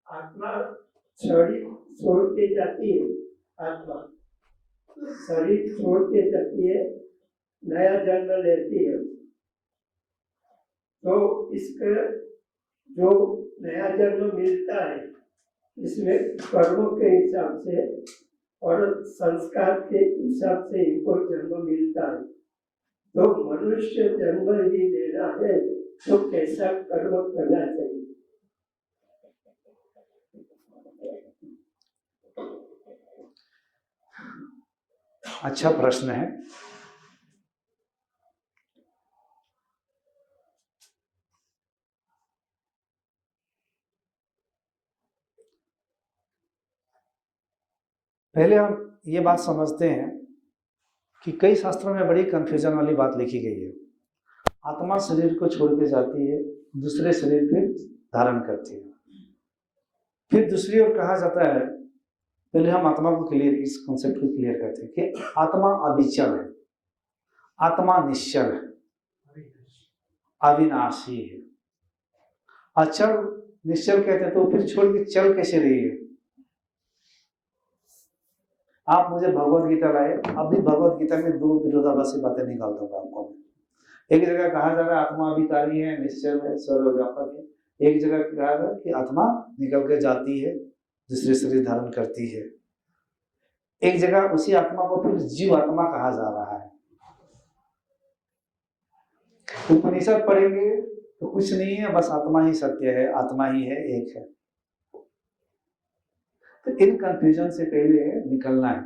आत्मा शरीर छोड़ के जाती है, आत्मा शरीर छोड़ के जाती है, नया जन्म लेती है। तो इसका जो नया जन्म मिलता है इसमें कर्मों के हिसाब से और संस्कार के हिसाब से इनको जन्म मिलता है। तो मनुष्य जन्म ही लेना है तो कैसा कर्म करना चाहिए? अच्छा प्रश्न है। पहले हम ये बात समझते हैं कि कई शास्त्रों में बड़ी कंफ्यूजन वाली बात लिखी गई है। आत्मा शरीर को छोड़ के जाती है, दूसरे शरीर फिर धारण करती है। फिर दूसरी ओर कहा जाता है, पहले हम आत्मा को इस कॉन्सेप्ट को क्लियर करते हैं कि आत्मा अविचल है, आत्मा निश्चल है, अविनाशी है। अचल निश्चल कहते हैं, तो फिर छोड़ के चल कैसे रही है? आप मुझे भगवत गीता लाए, अभी भगवत गीता में दो विरोधाभासी बातें निकाल दूंगा आपको। एक जगह कहा जा रहा है आत्मा अविकारी है, निश्चल है, सर्वव्यापक है। एक जगह कहा है कि आत्मा निकल के जाती है, दूसरे शरीर धारण करती है। एक जगह उसी आत्मा को फिर जीव आत्मा कहा जा रहा है। उपनिषद पढ़ेंगे तो कुछ नहीं है, बस आत्मा ही सत्य है, आत्मा ही है, एक है। तो इन कंफ्यूजन से पहले निकलना है।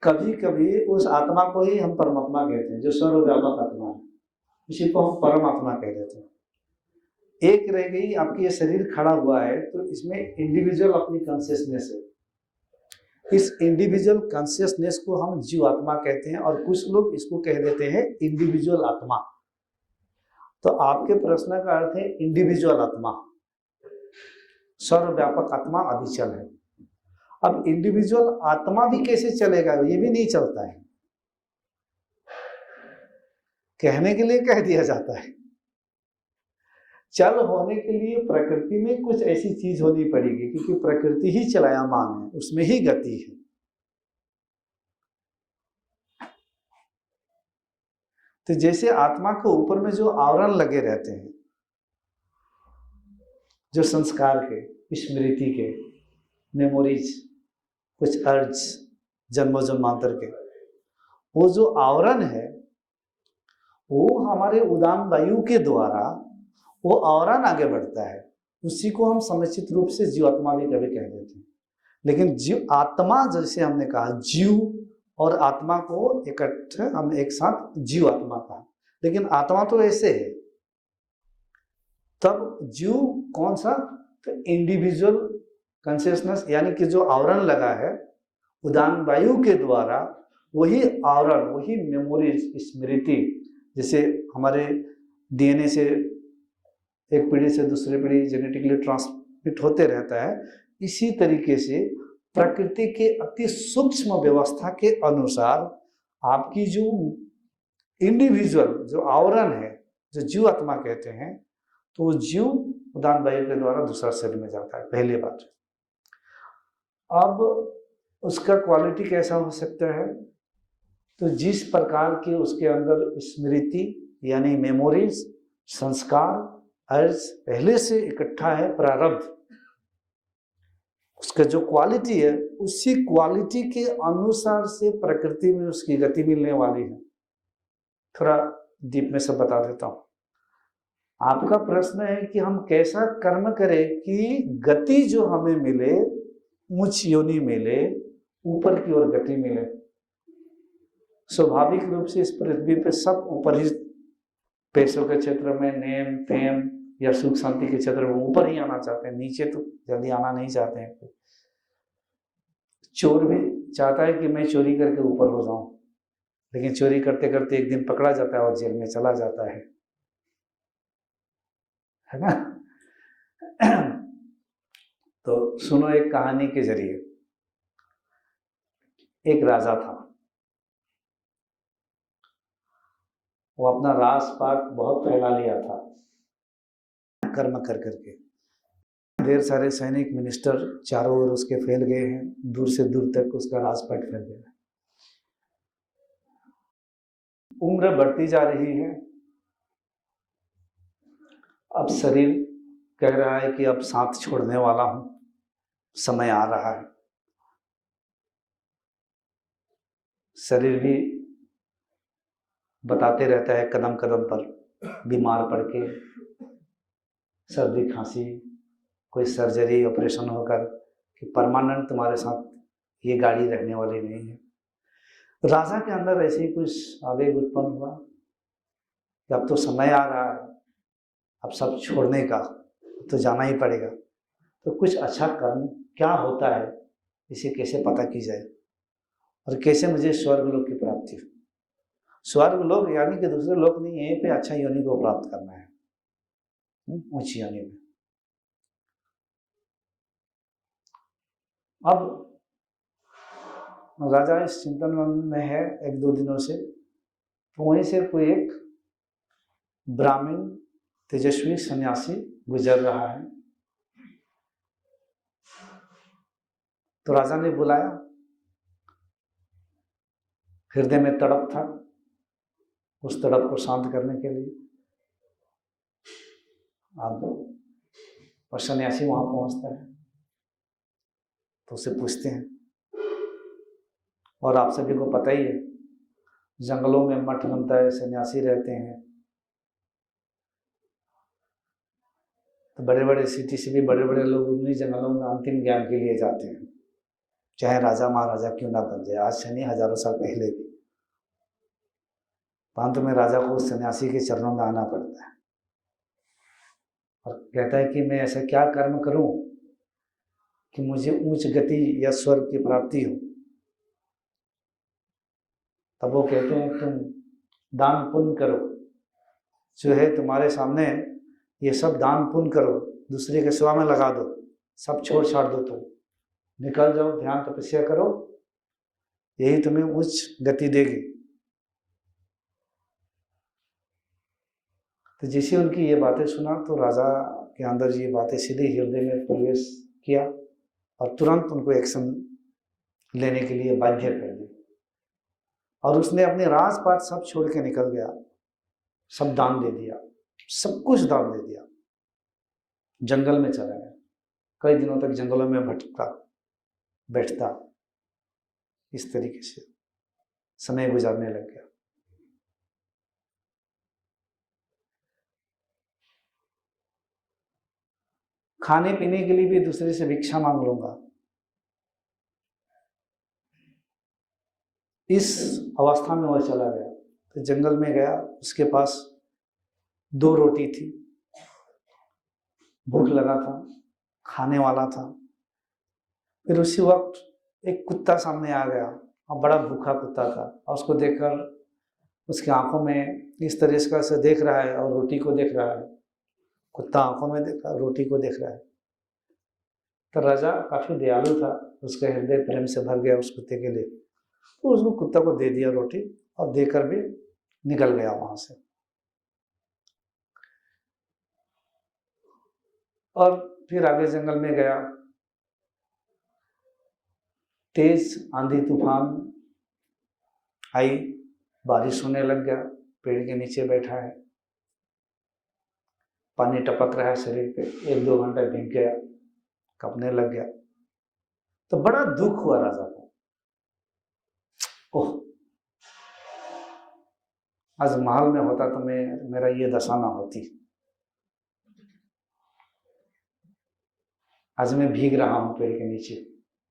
कभी कभी उस आत्मा को ही हम परमात्मा कहते हैं, जो सर्वव्यापक आत्मा है, इसी को हम परमात्मा कह देते हैं। एक रह गई, आपकी ये शरीर खड़ा हुआ है तो इसमें इंडिविजुअल अपनी कॉन्शियसनेस है। इस इंडिविजुअल कॉन्शियसनेस को हम जीव आत्मा कहते हैं, और कुछ लोग इसको कह देते हैं इंडिविजुअल आत्मा। तो आपके प्रश्न का अर्थ है इंडिविजुअल आत्मा, सर्वव्यापक आत्मा अविचल है। अब इंडिविजुअल आत्मा भी कैसे चलेगा? ये भी नहीं चलता है, कहने के लिए कह दिया जाता है। चल होने के लिए प्रकृति में कुछ ऐसी चीज होनी पड़ेगी, क्योंकि प्रकृति ही चलायमान है, उसमें ही गति है। तो जैसे आत्मा के ऊपर में जो आवरण लगे रहते हैं, जो संस्कार के, स्मृति के, मेमोरीज, कुछ अर्ज, जन्म जन्मांतर के, वो जो आवरण है वो हमारे उदान वायु के द्वारा वो आवरण आगे बढ़ता है। उसी को हम समुचित रूप से जीवात्मा भी कभी कह देते हैं। लेकिन जीव आत्मा, जैसे हमने कहा जीव और आत्मा को इकट्ठे हम एक साथ जीव आत्मा कहा, लेकिन आत्मा तो ऐसे है। तब जीव कौन सा? तो इंडिविजुअल कॉन्शियसनेस, यानी कि जो आवरण लगा है उदान वायु के द्वारा, वही आवरण, वही मेमोरीज, स्मृति, जैसे हमारे डीएनए से एक पीढ़ी से दूसरी पीढ़ी जेनेटिकली ट्रांसमिट होते रहता है, इसी तरीके से प्रकृति के अति सूक्ष्म व्यवस्था के अनुसार आपकी जो इंडिविजुअल जो आवरण है, जो जीव आत्मा कहते हैं, तो वो जीव उदान वायु के द्वारा दूसरा शरीर में जाता है, पहली बात। अब उसका क्वालिटी कैसा हो सकता है? तो जिस प्रकार की उसके अंदर स्मृति यानी मेमोरीज, संस्कार, अर्ज पहले से इकट्ठा है, प्रारब्ध, उसका जो क्वालिटी है, उसी क्वालिटी के अनुसार से प्रकृति में उसकी गति मिलने वाली है। थोड़ा डीप में सब बता देता हूं। आपका प्रश्न है कि हम कैसा कर्म करें कि गति जो हमें मिले, उच्च योनि मिले, ऊपर की ओर गति मिले। स्वाभाविक रूप से इस पृथ्वी पे सब ऊपर ही, पैसों के क्षेत्र में, नेम फेम या सुख शांति के क्षेत्र में ऊपर ही आना चाहते हैं, नीचे तो जल्दी आना नहीं चाहते हैं। चोर भी चाहता है कि मैं चोरी करके ऊपर हो जाऊं, लेकिन चोरी करते करते एक दिन पकड़ा जाता है और जेल में चला जाता है ना। तो सुनो एक कहानी के जरिए। एक राजा था, वो अपना राज पाट बहुत फैला लिया था कर्म कर करके। ढेर सारे सैनिक मिनिस्टर चारों ओर उसके फैल गए हैं, दूर से दूर तक उसका राजपाट फैल गया है। उम्र बढ़ती जा रही है, अब शरीर कह रहा है कि अब साथ छोड़ने वाला हूं, समय आ रहा है। शरीर भी बताते रहता है कदम कदम पर, बीमार पड़ के, सर्दी खांसी, कोई सर्जरी ऑपरेशन होकर कि परमानेंट तुम्हारे साथ ये गाड़ी रहने वाली नहीं है। राजा के अंदर ऐसे ही कुछ आवेग उत्पन्न हुआ कि अब तो समय आ रहा है, अब सब छोड़ने का, तो जाना ही पड़ेगा। तो कुछ अच्छा कर्म क्या होता है, इसे कैसे पता की जाए और कैसे मुझे स्वर्ग लोक की प्राप्ति हो। स्वर्ग लोक यानी कि दूसरे लोक नहीं, यहीं पे अच्छा योनि को प्राप्त करना है, ऊंची योनि में। अब राजा इस चिंतन में है एक दो दिनों से, तो वहीं से कोई एक ब्राह्मण तेजस्वी सन्यासी गुजर रहा है। तो राजा ने बुलाया, हृदय में तड़प था, उस तड़प को शांत करने के लिए अब और सन्यासी वहां पहुंचता है तो उसे पूछते हैं, और आप सभी को पता ही है, जंगलों में मठ बनता है, सन्यासी रहते हैं, तो बड़े बड़े सिटी से भी बड़े बड़े लोग उन्हीं जंगलों में अंतिम ज्ञान के लिए जाते हैं, चाहे राजा महाराजा क्यों ना बन जाए। आज से नहीं, हजारों साल पहले भी, अंत में राजा को उस सन्यासी के चरणों में आना पड़ता है और कहता है कि मैं ऐसा क्या कर्म करूं कि मुझे उच्च गति या स्वर्ग की प्राप्ति हो। तब वो कहते हैं तुम दान पुण्य करो, जो है तुम्हारे सामने ये सब दान पुण्य करो, दूसरे के सेवा में लगा दो, सब छोड़ छाड़ दो, तुम निकल जाओ, ध्यान तपस्या करो, यही तुम्हें उच्च गति देगी। तो जैसे उनकी ये बातें सुना तो राजा के अंदर ये बातें सीधे हृदय में प्रवेश किया और तुरंत उनको एक्शन लेने के लिए बाध्य कर दिया और उसने अपने राजपाट सब छोड़ के निकल गया, सब दान दे दिया, सब कुछ दान दे दिया, जंगल में चला गया। कई दिनों तक जंगलों में भटकता बैठता, इस तरीके से समय गुजारने लग गया। खाने पीने के लिए भी दूसरे से भिक्षा मांग लूंगा, इस अवस्था में वह चला गया। तो जंगल में गया, उसके पास 2 रोटी थी, भूख लगा था, खाने वाला था। फिर उसी वक्त एक कुत्ता सामने आ गया और बड़ा भूखा कुत्ता था और उसको देखकर उसकी आंखों में इस तरह से देख रहा है और रोटी को देख रहा है। कुत्ता आंखों में देख रहा है, रोटी को देख रहा है। तो राजा काफी दयालु था, उसका हृदय प्रेम से भर गया उस कुत्ते के लिए, तो उसको कुत्ता को दे दिया रोटी और देकर भी निकल गया वहां से। और फिर आगे जंगल में गया, तेज आंधी तूफान आई, बारिश होने लग गया, पेड़ के नीचे बैठा है, पानी टपक रहा है शरीर पे, 1-2 घंटा भीग गया, कपने लग गया। तो बड़ा दुख हुआ राजा को, ओह आज महल में होता तो मेरा ये दशा ना होती, आज मैं भीग रहा हूं पेड़ के नीचे,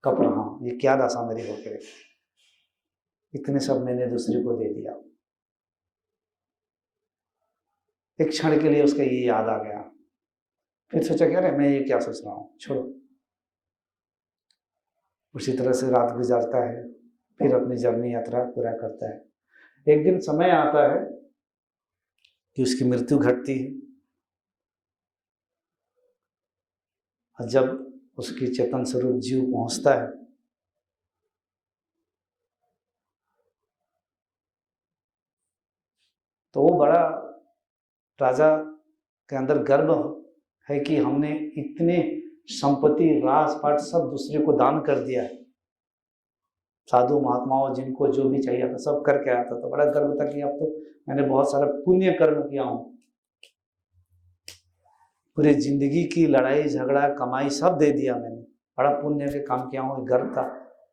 कप रहा हूं, ये क्या दशा मेरी होके रही। इतने सब मैंने दूसरे को दे दिया। एक क्षण के लिए उसका ये याद आ गया, फिर सोचा क्या रे मैं ये क्या सोच रहा हूं, छोड़ो। उसी तरह से रात गुजारता है, फिर अपनी जर्नी यात्रा पूरा करता है। एक दिन समय आता है कि उसकी मृत्यु घटती है और जब उसकी चेतन स्वरूप जीव पहुंचता है तो वो बड़ा राजा के अंदर गर्व है कि हमने इतने संपत्ति, राज पाट सब दूसरे को दान कर दिया है। साधु महात्माओं जिनको जो भी चाहिए था सब करके आया था। तो बड़ा गर्व था कि अब तो मैंने बहुत सारा पुण्य कर्म किया हूं। पूरी जिंदगी की लड़ाई झगड़ा कमाई सब दे दिया मैंने, बड़ा पुण्य के काम किया हूं। गर्व था।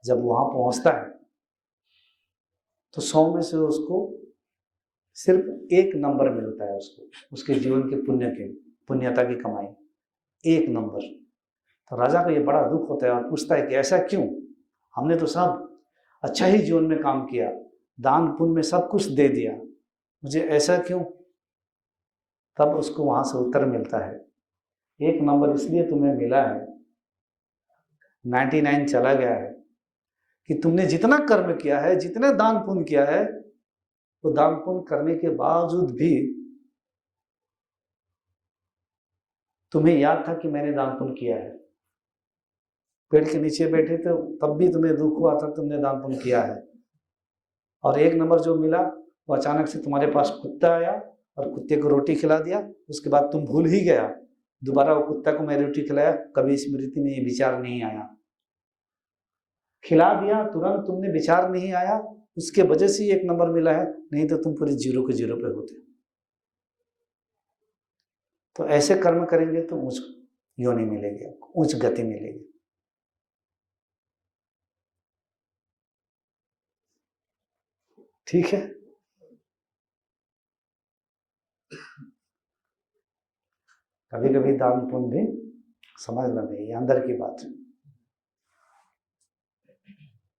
जब वहां पहुंचता है तो 100 में से उसको सिर्फ 1 नंबर मिलता है उसको, उसके जीवन के पुण्यता की कमाई 1 नंबर। तो राजा को ये बड़ा दुख होता है और पूछता है कि ऐसा क्यों? हमने तो सब अच्छा ही जीवन में काम किया, दान पुण्य में सब कुछ दे दिया, मुझे ऐसा क्यों? तब उसको वहां से उत्तर मिलता है, 1 नंबर इसलिए तुम्हें मिला है, 99 चला गया है कि तुमने जितना कर्म किया है, जितने दान पुण्य किया है, वो दान पुण्य करने के बावजूद भी तुम्हें याद था कि मैंने दान पुण्य किया है। पेड़ के नीचे बैठे थे तब भी तुम्हें दुख हुआ था, तुमने दान पुण्य किया है। और 1 नंबर जो मिला वो अचानक से तुम्हारे पास कुत्ता आया और कुत्ते को रोटी खिला दिया, उसके बाद तुम भूल ही गया, दोबारा वो कुत्ता को मैं रोटी खिलाया, कभी स्मृति में ये विचार नहीं आया। खिला दिया तुरंत, तुमने विचार नहीं आया, उसके वजह से 1 नंबर मिला है, नहीं तो तुम पूरे 0 के 0 पे होते। तो ऐसे कर्म करेंगे तो उच्च योनि मिलेगी, उच्च गति मिलेगी। ठीक है, कभी कभी दान पुण्य भी समझ लेंगे, ये अंदर की बात है।